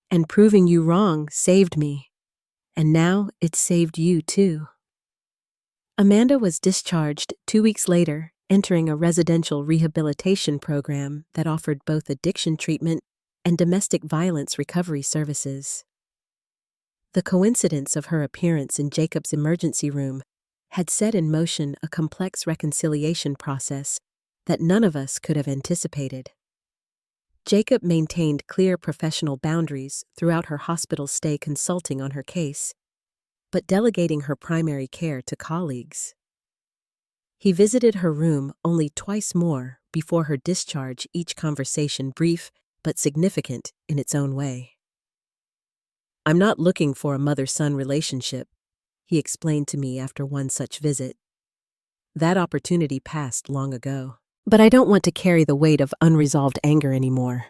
and proving you wrong saved me. And now it's saved you too. Amanda was discharged 2 weeks later, entering a residential rehabilitation program that offered both addiction treatment and domestic violence recovery services. The coincidence of her appearance in Jacob's emergency room had set in motion a complex reconciliation process that none of us could have anticipated. Jacob maintained clear professional boundaries throughout her hospital stay, consulting on her case, but delegating her primary care to colleagues. He visited her room only twice more before her discharge, each conversation brief but significant in its own way. I'm not looking for a mother-son relationship, he explained to me after one such visit. That opportunity passed long ago. But I don't want to carry the weight of unresolved anger anymore.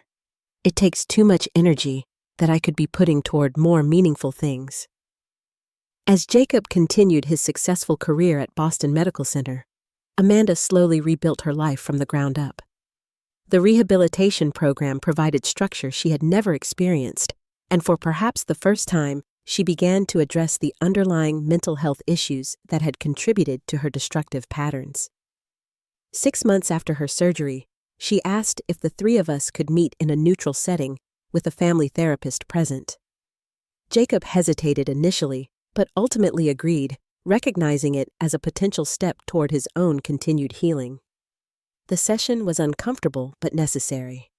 It takes too much energy that I could be putting toward more meaningful things. As Jacob continued his successful career at Boston Medical Center, Amanda slowly rebuilt her life from the ground up. The rehabilitation program provided structure she had never experienced, and for perhaps the first time, she began to address the underlying mental health issues that had contributed to her destructive patterns. 6 months after her surgery, she asked if the three of us could meet in a neutral setting with a family therapist present. Jacob hesitated initially, but ultimately agreed, recognizing it as a potential step toward his own continued healing. The session was uncomfortable but necessary.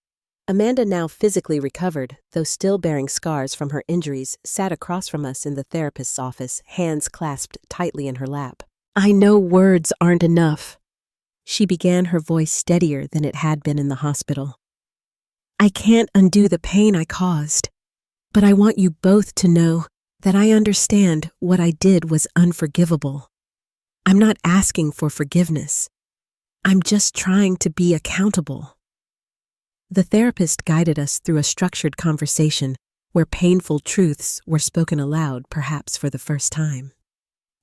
Amanda, now physically recovered, though still bearing scars from her injuries, sat across from us in the therapist's office, hands clasped tightly in her lap. "I know words aren't enough," she began, her voice steadier than it had been in the hospital. "I can't undo the pain I caused, but I want you both to know that I understand what I did was unforgivable. I'm not asking for forgiveness. I'm just trying to be accountable." The therapist guided us through a structured conversation where painful truths were spoken aloud, perhaps for the first time.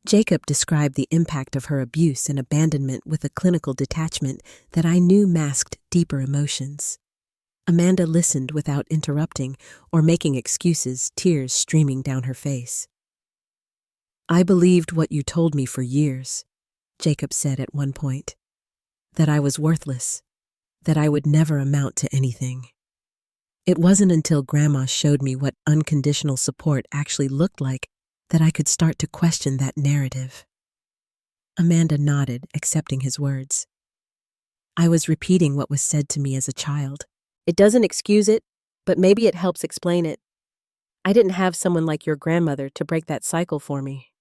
Jacob described the impact of her abuse and abandonment with a clinical detachment that I knew masked deeper emotions. Amanda listened without interrupting or making excuses, tears streaming down her face. "I believed what you told me for years," Jacob said at one point. "That I was worthless, that I would never amount to anything. It wasn't until Grandma showed me what unconditional support actually looked like that I could start to question that narrative." Amanda nodded, accepting his words. "I was repeating what was said to me as a child. It doesn't excuse it, but maybe it helps explain it. I didn't have someone like your grandmother to break that cycle for me."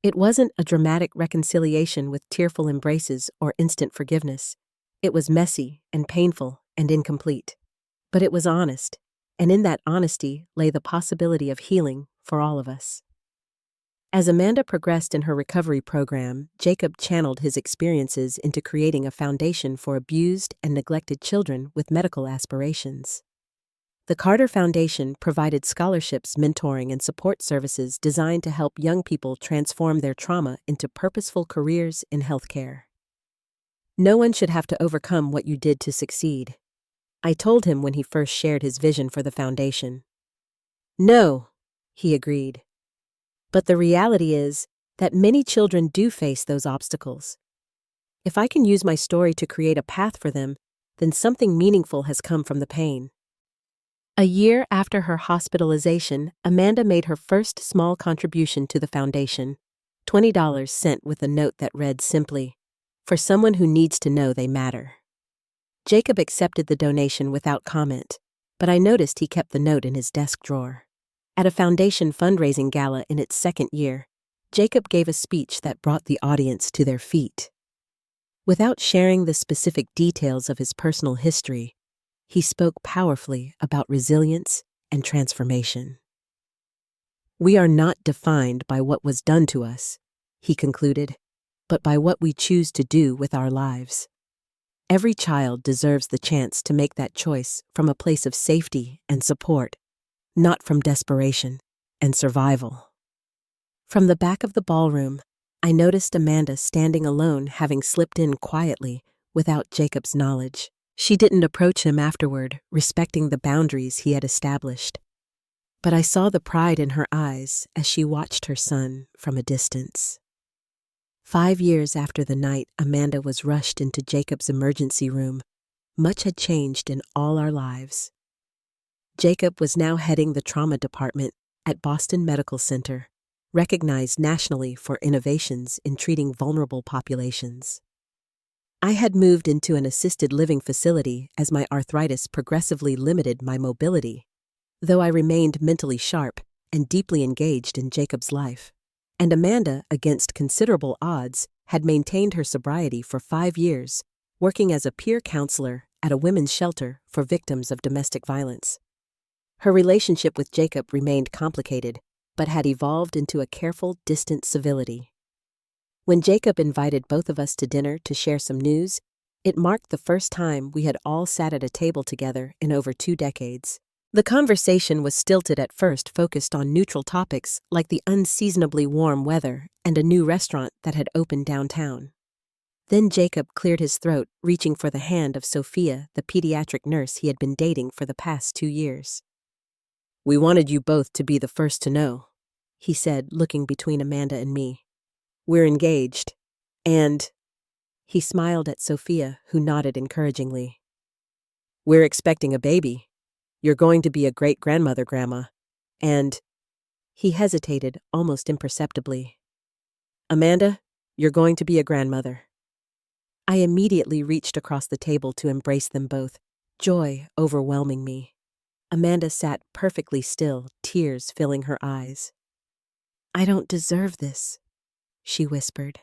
It wasn't a dramatic reconciliation with tearful embraces or instant forgiveness. It was messy and painful and incomplete. But it was honest, and in that honesty lay the possibility of healing for all of us. As Amanda progressed in her recovery program, Jacob channeled his experiences into creating a foundation for abused and neglected children with medical aspirations. The Carter Foundation provided scholarships, mentoring, and support services designed to help young people transform their trauma into purposeful careers in healthcare. "No one should have to overcome what you did to succeed," I told him when he first shared his vision for the foundation. "No," he agreed. "But the reality is that many children do face those obstacles. If I can use my story to create a path for them, then something meaningful has come from the pain." A year after her hospitalization, Amanda made her first small contribution to the foundation, $20 sent with a note that read simply, "For someone who needs to know they matter." Jacob accepted the donation without comment, but I noticed he kept the note in his desk drawer. At a foundation fundraising gala in its second year, Jacob gave a speech that brought the audience to their feet. Without sharing the specific details of his personal history, he spoke powerfully about resilience and transformation. "We are not defined by what was done to us," he concluded, "but by what we choose to do with our lives. Every child deserves the chance to make that choice from a place of safety and support, not from desperation and survival." From the back of the ballroom, I noticed Amanda standing alone, having slipped in quietly without Jacob's knowledge. She didn't approach him afterward, respecting the boundaries he had established. But I saw the pride in her eyes as she watched her son from a distance. 5 years after the night Amanda was rushed into Jacob's emergency room, much had changed in all our lives. Jacob was now heading the trauma department at Boston Medical Center, recognized nationally for innovations in treating vulnerable populations. I had moved into an assisted living facility as my arthritis progressively limited my mobility, though I remained mentally sharp and deeply engaged in Jacob's life. And Amanda, against considerable odds, had maintained her sobriety for 5 years, working as a peer counselor at a women's shelter for victims of domestic violence. Her relationship with Jacob remained complicated, but had evolved into a careful, distant civility. When Jacob invited both of us to dinner to share some news, it marked the first time we had all sat at a table together in over 2 decades. The conversation was stilted at first, focused on neutral topics like the unseasonably warm weather and a new restaurant that had opened downtown. Then Jacob cleared his throat, reaching for the hand of Sophia, the pediatric nurse he had been dating for the past 2 years. "We wanted you both to be the first to know," he said, looking between Amanda and me. "We're engaged, and—" he smiled at Sophia, who nodded encouragingly. "We're expecting a baby. You're going to be a great-grandmother, Grandma, and—" he hesitated almost imperceptibly. "Amanda, you're going to be a grandmother." I immediately reached across the table to embrace them both, joy overwhelming me. Amanda sat perfectly still, tears filling her eyes. "I don't deserve this," she whispered.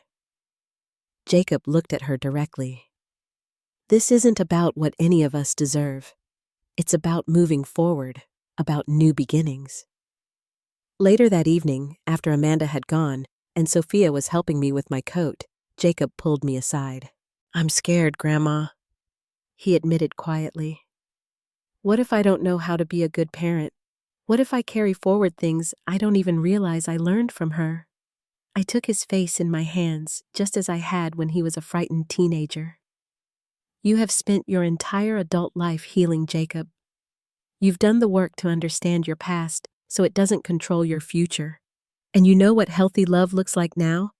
Jacob looked at her directly. "This isn't about what any of us deserve. It's about moving forward, about new beginnings." Later that evening, after Amanda had gone, and Sophia was helping me with my coat, Jacob pulled me aside. "I'm scared, Grandma," he admitted quietly. "What if I don't know how to be a good parent? What if I carry forward things I don't even realize I learned from her?" I took his face in my hands, just as I had when he was a frightened teenager. "You have spent your entire adult life healing, Jacob. You've done the work to understand your past so it doesn't control your future. And you know what healthy love looks like now?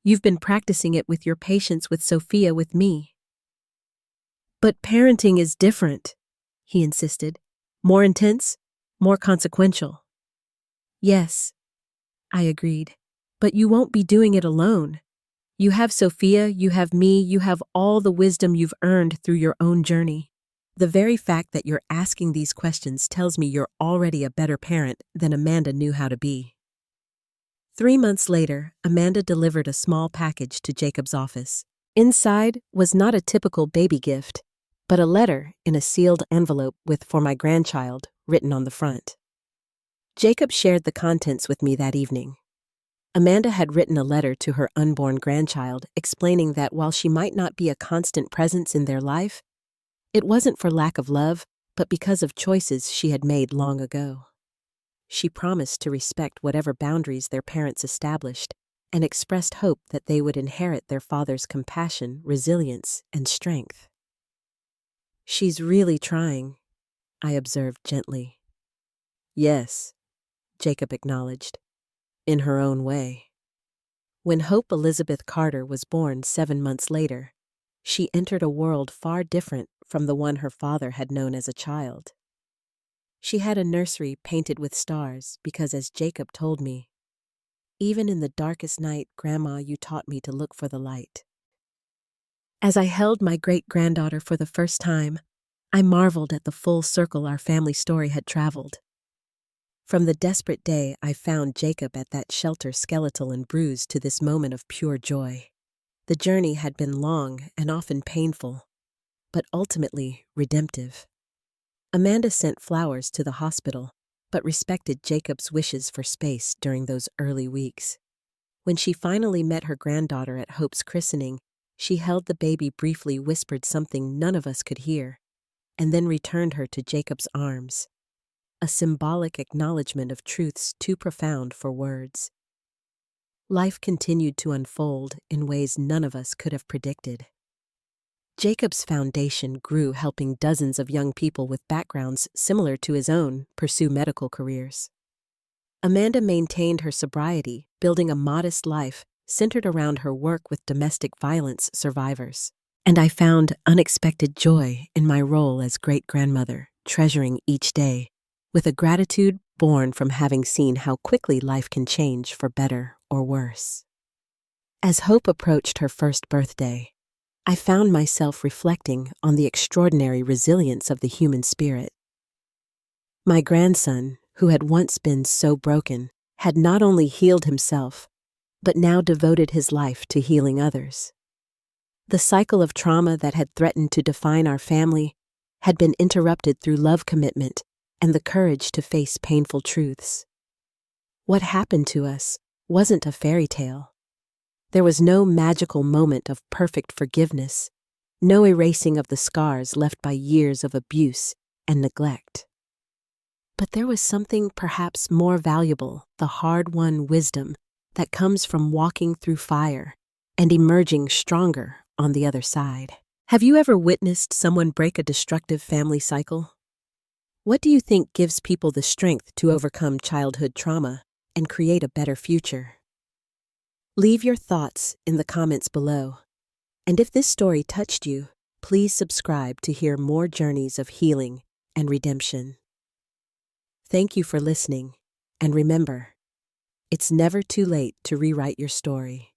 You've been practicing it with your patience with Sophia with me." "But parenting is different," he insisted. "More intense, more consequential." "Yes," I agreed. "But you won't be doing it alone. You have Sophia, you have me, you have all the wisdom you've earned through your own journey. The very fact that you're asking these questions tells me you're already a better parent than Amanda knew how to be." 3 months later, Amanda delivered a small package to Jacob's office. Inside was not a typical baby gift, but a letter in a sealed envelope with "For my grandchild" written on the front. Jacob shared the contents with me that evening. Amanda had written a letter to her unborn grandchild explaining that while she might not be a constant presence in their life, it wasn't for lack of love, but because of choices she had made long ago. She promised to respect whatever boundaries their parents established and expressed hope that they would inherit their father's compassion, resilience, and strength. "She's really trying," I observed gently. "Yes," Jacob acknowledged, "in her own way." When Hope Elizabeth Carter was born 7 months later, she entered a world far different from the one her father had known as a child. She had a nursery painted with stars because, as Jacob told me, "Even in the darkest night, Grandma, you taught me to look for the light." As I held my great-granddaughter for the first time, I marveled at the full circle our family story had traveled. From the desperate day I found Jacob at that shelter, skeletal and bruised, to this moment of pure joy. The journey had been long and often painful, but ultimately redemptive. Amanda sent flowers to the hospital, but respected Jacob's wishes for space during those early weeks. When she finally met her granddaughter at Hope's christening, she held the baby briefly, whispered something none of us could hear, and then returned her to Jacob's arms. A symbolic acknowledgement of truths too profound for words. Life continued to unfold in ways none of us could have predicted. Jacob's foundation grew, helping dozens of young people with backgrounds similar to his own pursue medical careers. Amanda maintained her sobriety, building a modest life centered around her work with domestic violence survivors. And I found unexpected joy in my role as great-grandmother, treasuring each day, with a gratitude born from having seen how quickly life can change for better or worse. As Hope approached her first birthday, I found myself reflecting on the extraordinary resilience of the human spirit. My grandson, who had once been so broken, had not only healed himself, but now devoted his life to healing others. The cycle of trauma that had threatened to define our family had been interrupted through love, commitment, and the courage to face painful truths. What happened to us wasn't a fairy tale. There was no magical moment of perfect forgiveness, no erasing of the scars left by years of abuse and neglect. But there was something perhaps more valuable, the hard-won wisdom that comes from walking through fire and emerging stronger on the other side. Have you ever witnessed someone break a destructive family cycle? What do you think gives people the strength to overcome childhood trauma and create a better future? Leave your thoughts in the comments below. And if this story touched you, please subscribe to hear more journeys of healing and redemption. Thank you for listening, and remember, it's never too late to rewrite your story.